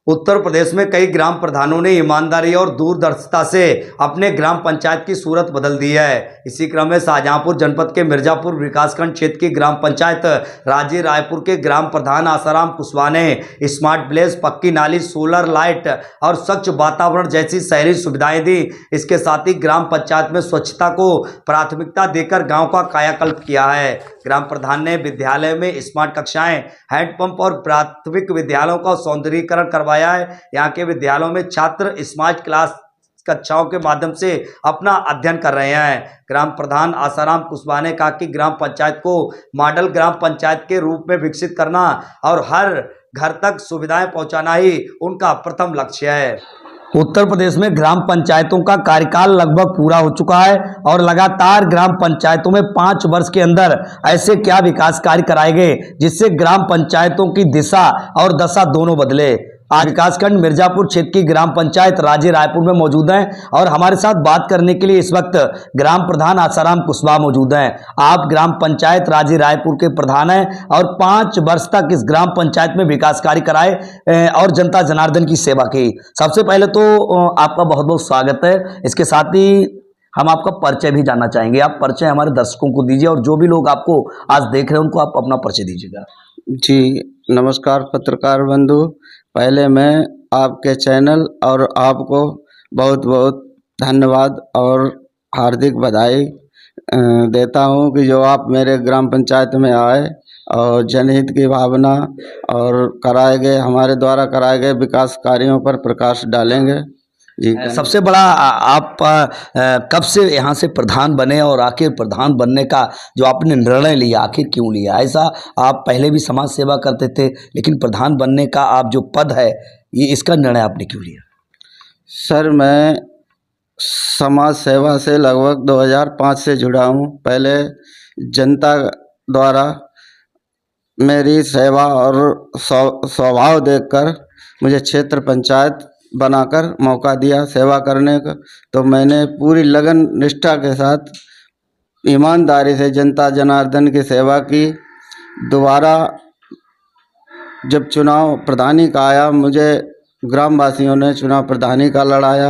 उत्तर प्रदेश में कई ग्राम प्रधानों ने ईमानदारी और दूरदर्शिता से अपने ग्राम पंचायत की सूरत बदल दी है। इसी क्रम में शाहजहांपुर जनपद के मिर्जापुर विकासखंड क्षेत्र की ग्राम पंचायत राजे रायपुर के ग्राम प्रधान आसाराम कुशवाहा ने स्मार्ट विलेज, पक्की नाली, सोलर लाइट और स्वच्छ वातावरण जैसी शहरी सुविधाएं दी। इसके साथ ही ग्राम पंचायत में स्वच्छता को प्राथमिकता देकर गाँव का कायाकल्प किया है। ग्राम प्रधान ने विद्यालय में स्मार्ट कक्षाएं, हैंडपंप और प्राथमिक विद्यालयों का सौंदर्यीकरण करवाया है। यहाँ के विद्यालयों में छात्र स्मार्ट क्लास कक्षाओं के माध्यम से अपना अध्ययन कर रहे हैं। ग्राम प्रधान आसाराम कुशवाहा ने कहा कि ग्राम पंचायत को मॉडल ग्राम पंचायत के रूप में विकसित करना और हर घर तक सुविधाएं पहुंचाना ही उनका प्रथम लक्ष्य है। उत्तर प्रदेश में ग्राम पंचायतों का कार्यकाल लगभग पूरा हो चुका है और लगातार ग्राम पंचायतों में 5 वर्ष के अंदर ऐसे क्या विकास कार्य कराए गए जिससे ग्राम पंचायतों की दिशा और दशा दोनों बदले। आज विकासखंड मिर्जापुर क्षेत्र की ग्राम पंचायत राजे रायपुर में मौजूद हैं और हमारे साथ बात करने के लिए इस वक्त ग्राम प्रधान आसाराम कुशवाहा मौजूद हैं। आप ग्राम पंचायत राजे रायपुर के प्रधान हैं और 5 वर्ष तक इस ग्राम पंचायत में विकास कार्य कराए और जनता जनार्दन की सेवा की। सबसे पहले तो आपका बहुत बहुत स्वागत है। इसके साथ ही हम आपका परिचय भी जानना चाहेंगे। आप परिचय हमारे दर्शकों को दीजिए और जो भी लोग आपको आज देख रहे हैं उनको आप अपना परिचय दीजिएगा। जी नमस्कार पत्रकार बंधु, पहले मैं आपके चैनल और आपको बहुत बहुत धन्यवाद और हार्दिक बधाई देता हूं कि जो आप मेरे ग्राम पंचायत में आए और जनहित की भावना और हमारे द्वारा कराए गए विकास कार्यों पर प्रकाश डालेंगे। जी सबसे बड़ा आप कब से यहाँ से प्रधान बने और आखिर प्रधान बनने का जो आपने निर्णय लिया आखिर क्यों लिया? ऐसा आप पहले भी समाज सेवा करते थे लेकिन प्रधान बनने का आप जो पद है ये इसका निर्णय आपने क्यों लिया? सर, मैं समाज सेवा से लगभग 2005 से जुड़ा हूँ। पहले जनता द्वारा मेरी सेवा और स्वभाव देखकर मुझे क्षेत्र पंचायत बनाकर मौका दिया सेवा करने का, तो मैंने पूरी लगन निष्ठा के साथ ईमानदारी से जनता जनार्दन की सेवा की। दोबारा जब चुनाव प्रधानी का आया, मुझे ग्रामवासियों ने चुनाव प्रधानी का लड़ाया।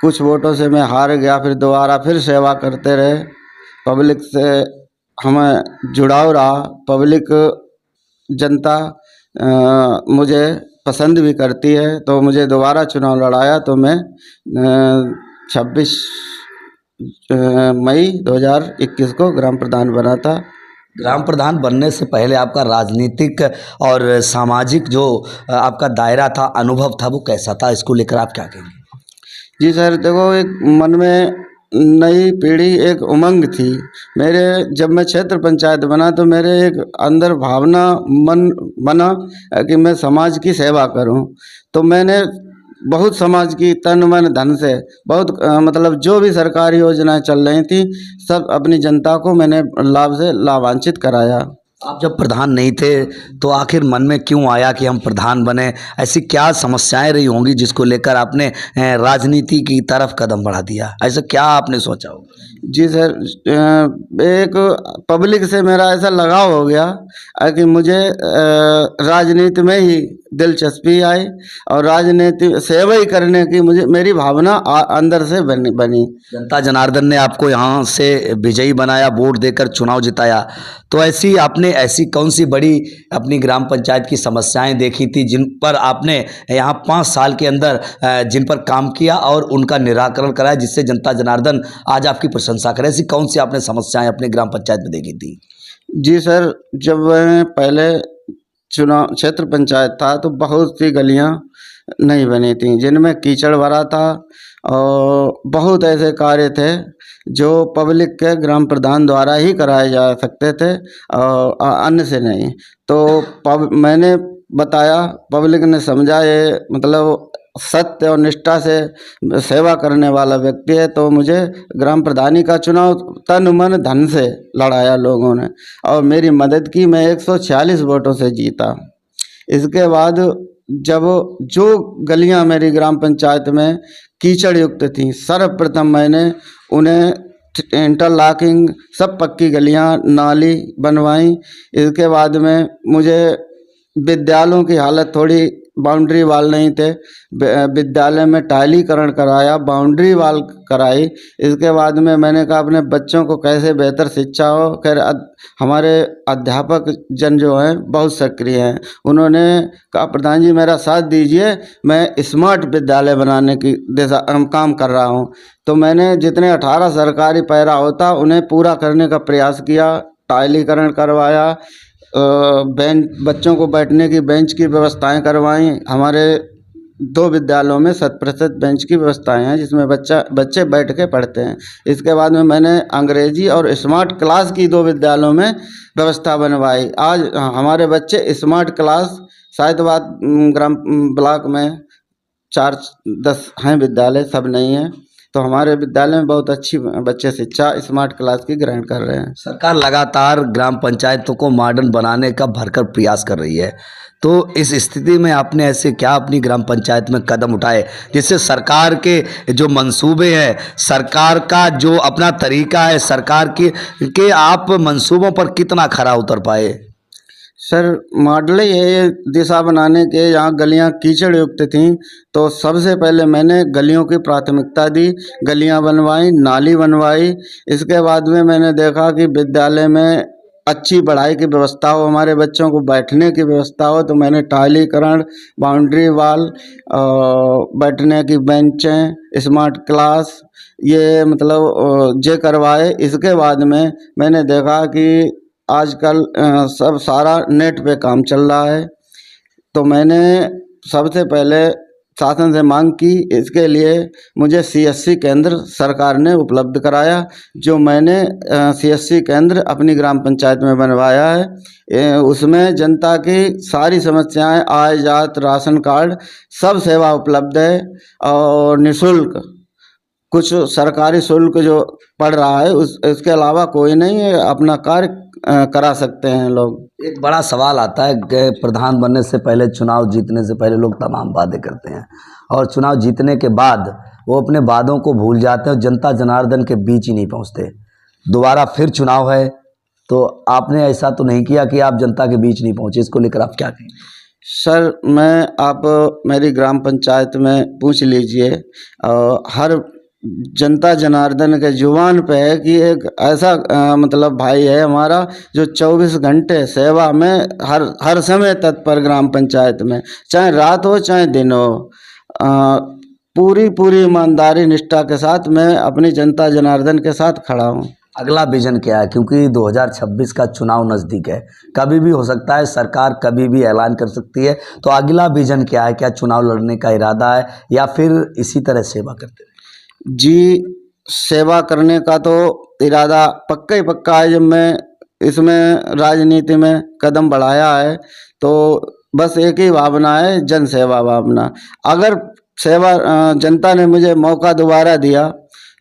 कुछ वोटों से मैं हार गया, फिर दोबारा फिर सेवा करते रहे। पब्लिक से हमें जुड़ाव रहा, पब्लिक जनता मुझे पसंद भी करती है, तो मुझे दोबारा चुनाव लड़ाया। तो मैं 26 मई 2021 को ग्राम प्रधान बना था। ग्राम प्रधान बनने से पहले आपका राजनीतिक और सामाजिक जो आपका दायरा था, अनुभव था, वो कैसा था? इसको लेकर आप क्या कहेंगे? जी सर, देखो, एक मन में नई पीढ़ी, एक उमंग थी मेरे। जब मैं क्षेत्र पंचायत बना तो मेरे एक अंदर भावना मन बना कि मैं समाज की सेवा करूं। तो मैंने बहुत समाज की तन मन धन से बहुत मतलब जो भी सरकारी योजनाएं चल रही थी सब अपनी जनता को मैंने लाभ से लाभान्वित कराया। आप जब प्रधान नहीं थे तो आखिर मन में क्यों आया कि हम प्रधान बने? ऐसी क्या समस्याएं रही होंगी जिसको लेकर आपने राजनीति की तरफ कदम बढ़ा दिया? ऐसा क्या आपने सोचा होगा? जी सर, एक पब्लिक से मेरा ऐसा लगाव हो गया कि मुझे राजनीति में ही दिलचस्पी आई और राजनीति सेवा ही करने की मेरी भावना अंदर से बनी। जनता जनार्दन ने आपको यहाँ से विजयी बनाया, वोट देकर चुनाव जिताया, तो ऐसी कौन सी बड़ी अपनी ग्राम पंचायत की समस्याएं देखी थी जिन पर आपने यहाँ 5 साल के अंदर जिन पर काम किया और उनका निराकरण कराया, जिससे जनता जनार्दन आज आपकी प्रशंसा करे? ऐसी कौन सी आपने समस्याएं अपने ग्राम पंचायत में देखी थी? जी सर, जब मैं पहले चुनाव क्षेत्र पंचायत था तो बहुत सी गलियां नहीं बनी थी जिनमें कीचड़ भरा था और बहुत ऐसे कार्य थे जो पब्लिक के ग्राम प्रधान द्वारा ही कराए जा सकते थे और अन्य से नहीं। तो मैंने बताया, पब्लिक ने समझा ये मतलब सत्य और निष्ठा से सेवा करने वाला व्यक्ति है, तो मुझे ग्राम प्रधानी का चुनाव तन मन धन से लड़ाया लोगों ने और मेरी मदद की। मैं 146 वोटों से जीता। इसके बाद जब जो गलियां मेरी ग्राम पंचायत में कीचड़ युक्त थी, सर्वप्रथम मैंने उन्हें इंटरलॉकिंग सब पक्की गलियां नाली बनवाई। इसके बाद में मुझे विद्यालयों की हालत थोड़ी बाउंड्री वाल नहीं थे। विद्यालय में टाइलीकरण कराया, बाउंड्री वाल कराई। इसके बाद में मैंने कहा अपने बच्चों को कैसे बेहतर शिक्षा हो। खैर हमारे अध्यापक जन जो हैं बहुत सक्रिय हैं। उन्होंने कहा प्रधान जी मेरा साथ दीजिए, मैं स्मार्ट विद्यालय बनाने की दिशा काम कर रहा हूँ। तो मैंने जितने 18 सरकारी पैरा होता उन्हें पूरा करने का प्रयास किया। टाइलीकरण करवाया, बेंच, बच्चों को बैठने की बेंच की व्यवस्थाएं करवाई। हमारे 2 विद्यालयों में 100% बेंच की व्यवस्थाएं हैं जिसमें बच्चे बैठ के पढ़ते हैं। इसके बाद में मैंने अंग्रेजी और स्मार्ट क्लास की 2 विद्यालयों में व्यवस्था बनवाई। आज हमारे बच्चे स्मार्ट क्लास साहित्यवाद ग्राम ब्लॉक में 4-10 हैं विद्यालय, सब नहीं हैं। तो हमारे विद्यालय में बहुत अच्छी बच्चे शिक्षा स्मार्ट क्लास की ग्रहण कर रहे हैं। सरकार लगातार ग्राम पंचायतों को मॉडर्न बनाने का भरकर प्रयास कर रही है, तो इस स्थिति में आपने ऐसे क्या अपनी ग्राम पंचायत में कदम उठाए जिससे सरकार के जो मंसूबे हैं, सरकार का जो अपना तरीका है, सरकार के आप मंसूबों पर कितना खरा उतर पाए? सर मॉडल ये दिशा बनाने के, यहाँ गलियाँ कीचड़ युक्त थीं तो सबसे पहले मैंने गलियों की प्राथमिकता दी, गलियाँ बनवाई, नाली बनवाई। इसके बाद में मैंने देखा कि विद्यालय में अच्छी पढ़ाई की व्यवस्था हो, हमारे बच्चों को बैठने की व्यवस्था हो, तो मैंने टाइलीकरण, बाउंड्री वाल, बैठने की बेंचें, स्मार्ट क्लास, ये मतलब जे करवाए। इसके बाद में मैंने देखा कि आजकल सब सारा नेट पे काम चल रहा है, तो मैंने सबसे पहले शासन से मांग की। इसके लिए मुझे CSC केंद्र सरकार ने उपलब्ध कराया, जो मैंने CSC केंद्र अपनी ग्राम पंचायत में बनवाया है। उसमें जनता की सारी समस्याएं, आय जात, राशन कार्ड, सब सेवा उपलब्ध है और निःशुल्क। कुछ सरकारी शुल्क जो पड़ रहा है उसके अलावा कोई नहीं है, अपना कार्य करा सकते हैं लोग। एक बड़ा सवाल आता है कि प्रधान बनने से पहले, चुनाव जीतने से पहले लोग तमाम वादे करते हैं और चुनाव जीतने के बाद वो अपने वादों को भूल जाते हैं और जनता जनार्दन के बीच ही नहीं पहुंचते। दोबारा फिर चुनाव है, तो आपने ऐसा तो नहीं किया कि आप जनता के बीच नहीं पहुंचे, इसको लेकर आप क्या कहें? सर आप मेरी ग्राम पंचायत में पूछ लीजिए, हर जनता जनार्दन के जुबान पे है कि एक ऐसा मतलब भाई है हमारा जो 24 घंटे सेवा में हर समय तत्पर ग्राम पंचायत में, चाहे रात हो चाहे दिन हो। पूरी ईमानदारी निष्ठा के साथ मैं अपनी जनता जनार्दन के साथ खड़ा हूँ। अगला विजन क्या है, क्योंकि 2026 का चुनाव नज़दीक है, कभी भी हो सकता है, सरकार कभी भी ऐलान कर सकती है, तो अगला विजन क्या है? क्या चुनाव लड़ने का इरादा है या फिर इसी तरह सेवा करते हैं? जी, सेवा करने का तो इरादा पक्का ही पक्का है। जब मैं इसमें राजनीति में कदम बढ़ाया है तो बस एक ही भावना है, जन सेवा भावना। अगर सेवा जनता ने मुझे मौका दोबारा दिया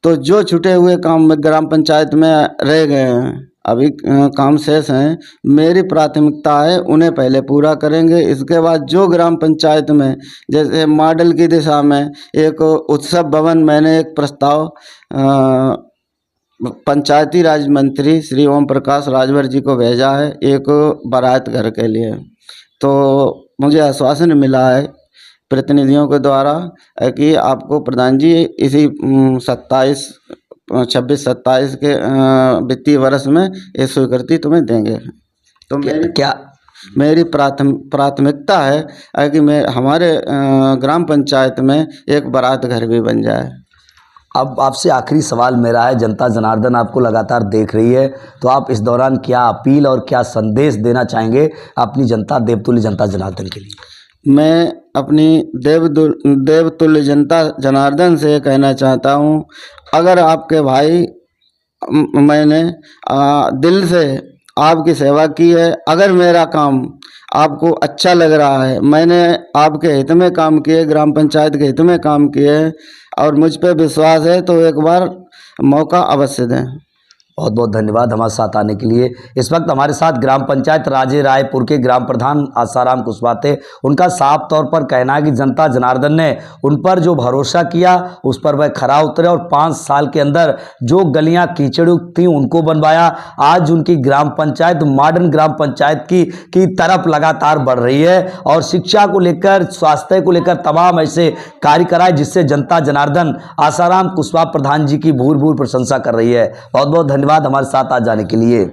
तो जो छूटे हुए काम ग्राम पंचायत में रह गए हैं, अभी काम शेष हैं, मेरी प्राथमिकता है उन्हें पहले पूरा करेंगे। इसके बाद जो ग्राम पंचायत में जैसे मॉडल की दिशा में एक उत्सव भवन, मैंने एक प्रस्ताव पंचायती राज मंत्री श्री ओम प्रकाश राजभर जी को भेजा है, एक बारात घर के लिए। तो मुझे आश्वासन मिला है प्रतिनिधियों के द्वारा कि आपको प्रधान जी इसी 26-27 के वित्तीय वर्ष में ये स्वीकृति तुम्हें देंगे। तो मेरी प्राथमिकता है कि मैं हमारे ग्राम पंचायत में एक बारात घर भी बन जाए। अब आपसे आखिरी सवाल मेरा है, जनता जनार्दन आपको लगातार देख रही है, तो आप इस दौरान क्या अपील और क्या संदेश देना चाहेंगे अपनी जनता, देवतुल्य जनता जनार्दन के लिए? मैं अपनी देवतुल्य जनता जनार्दन से कहना चाहता हूँ, अगर आपके भाई मैंने दिल से आपकी सेवा की है, अगर मेरा काम आपको अच्छा लग रहा है, मैंने आपके हित में काम किए, ग्राम पंचायत के हित में काम किए और मुझ पे विश्वास है, तो एक बार मौका अवश्य दें। बहुत बहुत धन्यवाद हमारे साथ आने के लिए। इस वक्त हमारे साथ ग्राम पंचायत राजे रायपुर के ग्राम प्रधान आसाराम कुशवाहा थे। उनका साफ तौर पर कहना है कि जनता जनार्दन ने उन पर जो भरोसा किया उस पर वह खरा उतरे और 5 साल के अंदर जो गलियां कीचड़ थी उनको बनवाया। आज उनकी ग्राम पंचायत मॉडर्न ग्राम पंचायत की तरफ लगातार बढ़ रही है और शिक्षा को लेकर, स्वास्थ्य को लेकर तमाम ऐसे कार्य कराए जिससे जनता जनार्दन आसाराम कुशवाहा प्रधान जी की भूर भूर प्रशंसा कर रही है। बहुत बहुत धन्यवाद हमारे साथ आज जाने के लिए।